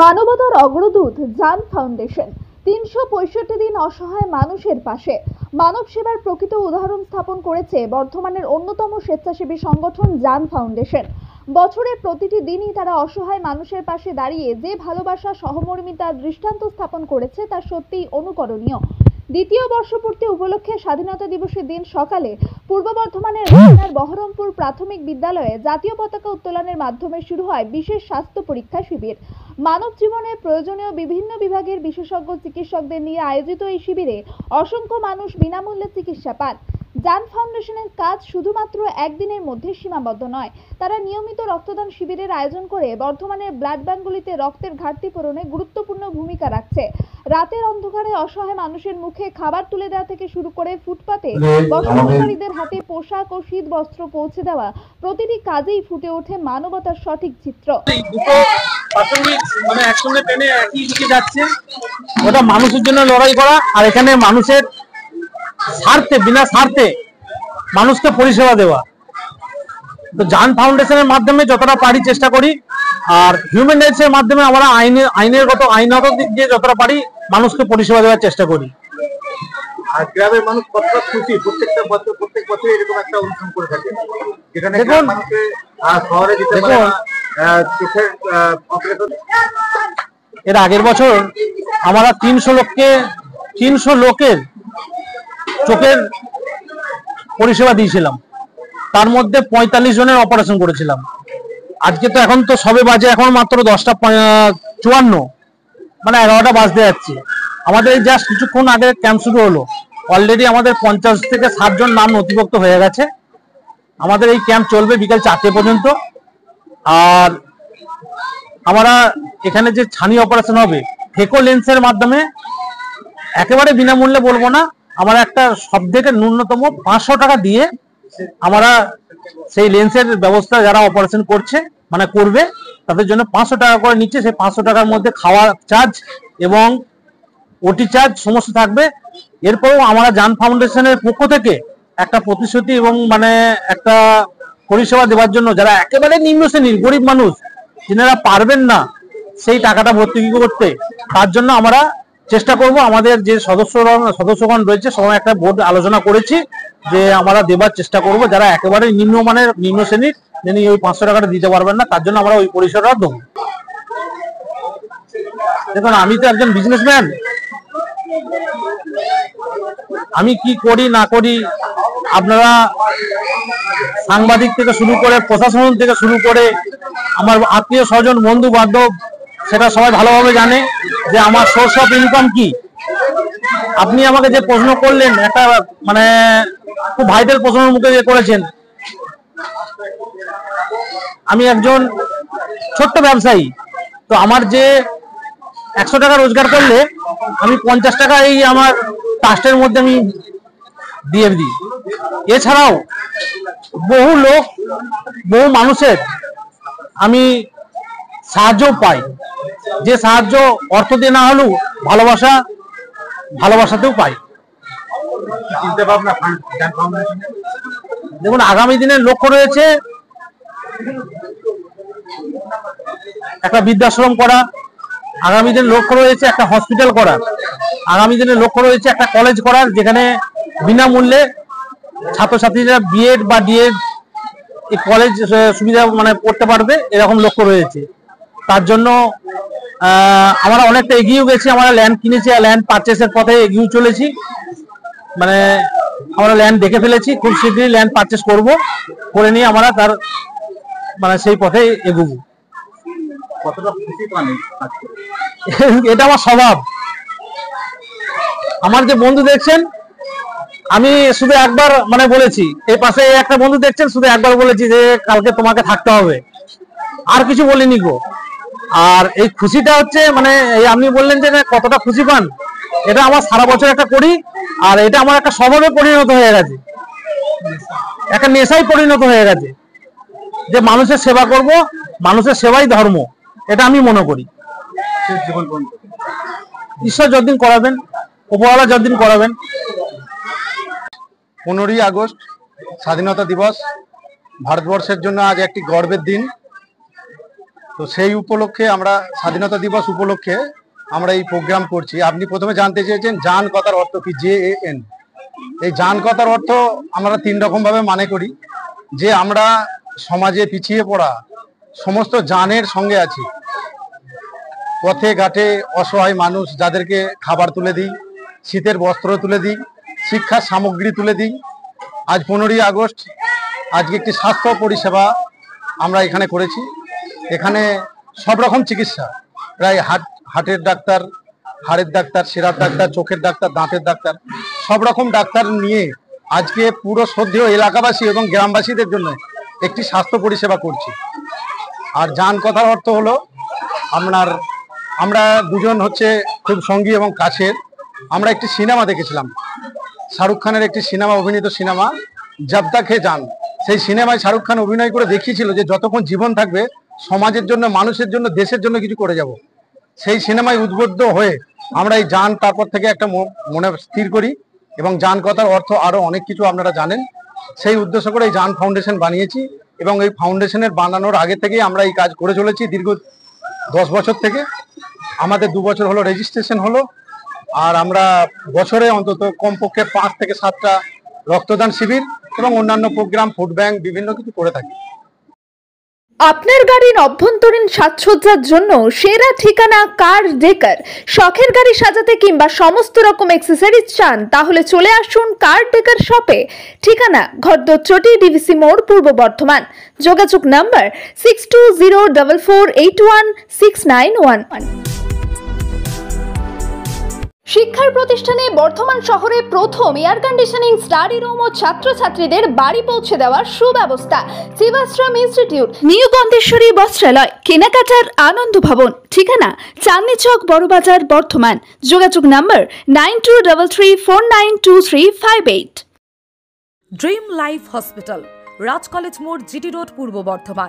মানবতার অগ্রদূত জান ফাউন্ডেশন ৩৬৫ দিন অসহায় মানুষের পাশে মানব সেবার প্রকৃত উদাহরণ স্থাপন করেছে বর্ধমানের অন্যতম স্বেচ্ছাসেবী সংগঠন জান ফাউন্ডেশন। বছরের প্রতিটি দিনই তারা অসহায় মানুষের পাশে দাঁড়িয়ে যে ভালোবাসা সহমর্মিতার দৃষ্টান্ত স্থাপন করেছে তা সত্যিই অনুকরণীয়। দ্বিতীয় বর্ষপূর্তি উপলক্ষে স্বাধীনতা দিবসের দিন সকালে পূর্ব বর্ধমানের বহরমপুর প্রাথমিক বিদ্যালয়ে জাতীয় পতাকা উত্তোলনের মাধ্যমে শুরু হয় বিশেষ স্বাস্থ্য পরীক্ষা শিবির। মানব জীবনে প্রয়োজনীয় বিভিন্ন বিভাগের বিশেষজ্ঞ চিকিৎসকদের নিয়ে আয়োজিত এই শিবিরে অসংখ্য মানুষ বিনামূল্যে চিকিৎসা পান। জান ফাউন্ডেশনের কাজ শুধুমাত্র একদিনের মধ্যে সীমাবদ্ধ নয়, তারা নিয়মিত রক্তদান শিবিরের আয়োজন করে বর্ধমানের ব্লাড ব্যাঙ্কগুলিতে রক্তের ঘাটতি পূরণে গুরুত্বপূর্ণ ভূমিকা রাখছে। রাতের অন্ধকারে অসহায় মানুষের মুখে খাবার তুলে দেওয়া থেকে শুরু করে ফুটপাতে বসবাসকারীদের হাতে পোশাক ও শীত বস্ত্র পৌঁছে দেওয়া প্রতিটি কাজেই ফুটে ওঠে মানবতার সঠিক চিত্র। একসঙ্গে টেনে একই দিকে যাচ্ছে, ওটা মানুষের জন্য লড়াই করা, আর এখানে মানুষের স্বার্থে বিনা স্বার্থে মানুষকে পরিষেবা দেওয়া। তো জান ফাউন্ডেশনের মাধ্যমে যতটা পারি চেষ্টা করি, আর হিউম্যান রাইটস এর মাধ্যমে আমরা আইনত দিক দিয়ে যতটা পারি মানুষকে পরিষেবা দেওয়ার চেষ্টা করি। আর গ্রামের মানুষ কতটা খুশি প্রত্যেক বছর এরকম একটা অনুষ্ঠান করে থাকে, যেখানে মানুষকে শহরে যেতে পারে চোখের অপারেশন। এর আগের বছর আমরা 300 লোকের চোখের পরিষেবা দিয়েছিলাম, তার মধ্যে 45 জনের অপারেশন করেছিলাম। আজকে তো এখন তো সবে বাজে এখন মাত্র 10টা 54, মানে 11টা বাজতে যাচ্ছে। আমাদের জাস্ট কিছুক্ষণ আগে ক্যাম্প শুরু হলো, অলরেডি আমাদের 50 থেকে 60 জন নাম নথিভুক্ত হয়ে গেছে। আমাদের এই ক্যাম্প চলবে বিকাল 4টে পর্যন্ত। আর আমরা এখানে যে ছানি অপারেশন হবে ফেকো লেন্সের মাধ্যমে, একেবারে বিনামূল্যে বলবো না, আমরা একটা সব থেকে ন্যূনতম 500 টাকা দিয়ে আমরা সেই লেন্সের ব্যবস্থা যারা অপারেশন করবে তাদের জন্য 500 টাকা করে নিচ্ছে। সেই 500 টাকার মধ্যে খাওয়া চার্জ এবং ওটি চার্জ সমস্ত থাকবে। এরপরও আমরা জান ফাউন্ডেশনের পক্ষ থেকে একটা প্রতিশ্রুতি এবং একটা পরিষেবা দেওয়ার জন্য যারা একেবারে নিম্ন শ্রেণীর গরিব মানুষ, যিনারা পারবেন সেই টাকাটা ভর্তি করতে, তার জন্য আমরা চেষ্টা করব। আমাদের যে সদস্যগণ রয়েছে সবাই একটা বোর্ড আলোচনা করেছি যে আমরা দেবার চেষ্টা করব যারা একেবারে নিম্ন শ্রেণীর, যিনি ওই 500 টাকাটা দিতে পারবেন না, তার জন্য আমরা ওই পরিষেবাটা দেবো। দেখুন, আমি তো একজন বিজনেসম্যান, আমি কি করি না করি আপনারা সাংবাদিক থেকে শুরু করে প্রশাসন থেকে শুরু করে আমার আত্মীয় স্বজন বন্ধু বান্ধব সেটা সবাই ভালোভাবে জানে যে আমার সোর্স অফ ইনকাম কি। আপনি আমাকে যে প্রশ্ন করলেন, একটা খুব ভাইটাল প্রশ্নের মুখে করেছেন। আমি একজন ছোট্ট ব্যবসায়ী, তো আমার যে 100 টাকা রোজগার করলে আমি 50 টাকা এই আমার ট্রাস্টের মধ্যে আমি দিয়ে দিই। এছাড়াও বহু মানুষের আমি সাহায্য পাই, যে সাহায্য অর্থ দিয়ে না হলেও ভালোবাসাতেও পাই। দেখুন, আগামী দিনের লক্ষ্য রয়েছে একটা বৃদ্ধাশ্রম করা, আগামী দিনের লক্ষ্য রয়েছে একটা হসপিটাল করা, আগামী দিনের লক্ষ্য রয়েছে একটা কলেজ করার, যেখানে বিনামূল্যে ছাত্রছাত্রীরা বিএড বা ডিএড এই কলেজ সুবিধা পড়তে পারবে, এরকম লক্ষ্য রয়েছে। তার জন্য আমরা অনেকটা এগিয়েও গেছি। আমরা ল্যান্ড কিনেছি, ল্যান্ড পারচেসের পথে এগিয়ে চলেছি। আমরা ল্যান্ড দেখে ফেলেছি, খুব শীঘ্রই ল্যান্ড পারচেস করে নিয়ে আমরা তার সেই পথে এগোবো। কতটা খুশি পান? এটা আমার স্বভাব। আমার যে বন্ধু দেখছেন, আমি শুধু একবার বলেছি, এই পাশে একটা বন্ধু দেখছেন, শুধু একবার বলেছি যে কালকে তোমাকে থাকতে হবে, আর কিছু বলিনি গো। আর এই খুশিটা হচ্ছে এই আপনি বললেন যে কতটা খুশি পান, এটা আমার সারা বছর একটা করি, আর এটা আমার একটা স্বভাবে পরিণত হয়ে গেছে, একটা নেশায় পরিণত হয়ে গেছে যে মানুষের সেবা করব, মানুষের সেবাই ধর্ম, এটা আমি মনে করি। ঈশ্বর যতদিন করাবেন, উপরওয়ালা যতদিন করাবেন। 15ই আগস্ট স্বাধীনতা দিবস ভারতবর্ষের জন্য আজ একটি গর্বের দিন। তো সেই উপলক্ষে আমরা স্বাধীনতা দিবস উপলক্ষে আমরা এই প্রোগ্রাম করছি। আপনি প্রথমে জানতে চেয়েছেন জান কথার অর্থ কি, JAN। এই জান কথার অর্থ আমরা 3 রকম ভাবে মানে করি, যে আমরা সমাজে পিছিয়ে পড়া সমস্ত জানের সঙ্গে আছি। পথে ঘাটে অসহায় মানুষ যাদেরকে খাবার তুলে দিই, শীতের বস্ত্র তুলে দিই, শিক্ষার সামগ্রী তুলে দিই। আজ 15ই আগস্ট, আজকে একটি স্বাস্থ্য পরিষেবা আমরা এখানে করেছি। এখানে সব রকম চিকিৎসা, প্রায় হার্টের ডাক্তার, হাড়ের ডাক্তার, শিরার ডাক্তার, চোখের ডাক্তার, দাঁতের ডাক্তার, সব রকম ডাক্তার নিয়ে আজকে পুরো শ্রদ্ধেয় এলাকাবাসী এবং গ্রামবাসীদের জন্য একটি স্বাস্থ্য পরিষেবা করছি। আর জান কথার অর্থ হলো আমরা দুজন হচ্ছে খুব সঙ্গী এবং কাছের। আমরা একটি সিনেমা দেখেছিলাম, শাহরুখ খানের একটি সিনেমা, অভিনীত সিনেমা জব তক হে জান। সেই সিনেমায় শাহরুখ খান অভিনয় করে দেখিয়েছিল যে যতক্ষণ জীবন থাকবে সমাজের জন্য, মানুষের জন্য, দেশের জন্য কিছু করে যাব। সেই সিনেমায় উদ্বুদ্ধ হয়ে আমরা এই জান তারপর থেকে একটা মনে স্থির করি, এবং জান কথার অর্থ আরো অনেক কিছু আপনারা জানেন। সেই উদ্দেশ্য করে এই জান ফাউন্ডেশন বানিয়েছি, এবং এই ফাউন্ডেশনের বানানোর আগে থেকেই আমরা এই কাজ করে চলেছি দীর্ঘ 10 বছর থেকে। আমাদের 2 বছর হলো রেজিস্ট্রেশন হলো, আর আমরা বছরে অন্তত কমপক্ষে 5 থেকে 7টা রক্তদান শিবির এবং অন্যান্য প্রোগ্রাম, ফুড ব্যাংক, বিভিন্ন কিছু করে থাকি। আপনার গাড়ির অভ্যন্তরীণ সাজসজ্জার জন্য সেরা ঠিকানা কার ডেকার। শখের গাড়ি সাজাতে কিংবা সমস্ত রকম অ্যাক্সেসরিজ চান, তাহলে চলে আসুন কার ডেকার শপে। ঠিকানা ঘরদচটি, ডিভিসি মোড়, পূর্ব বর্ধমান। যোগাযোগ নাম্বার 6204481691। শিক্ষার প্রতিষ্ঠানে বর্ধমান শহরে প্রথম এয়ার কন্ডিশনিং স্টাডি রুম ও ছাত্রছাত্রীদের বাড়ি পৌঁছে দেওয়ার সুব্যবস্থা। শিবাশ্রম ইনস্টিটিউট, নিউ গন্ধেশ্বরী বস্ত্রালয়, কেনাকাটার আনন্দ ভবন। ঠিকানা চাঁদনি চক, বড়বাজার, বর্ধমান। যোগাযোগ নাম্বার 9233492358। ড্রিম লাইফ হসপিটাল, রাজ কলেজ মোড়, জিটি রোড, পূর্ব বর্ধমান।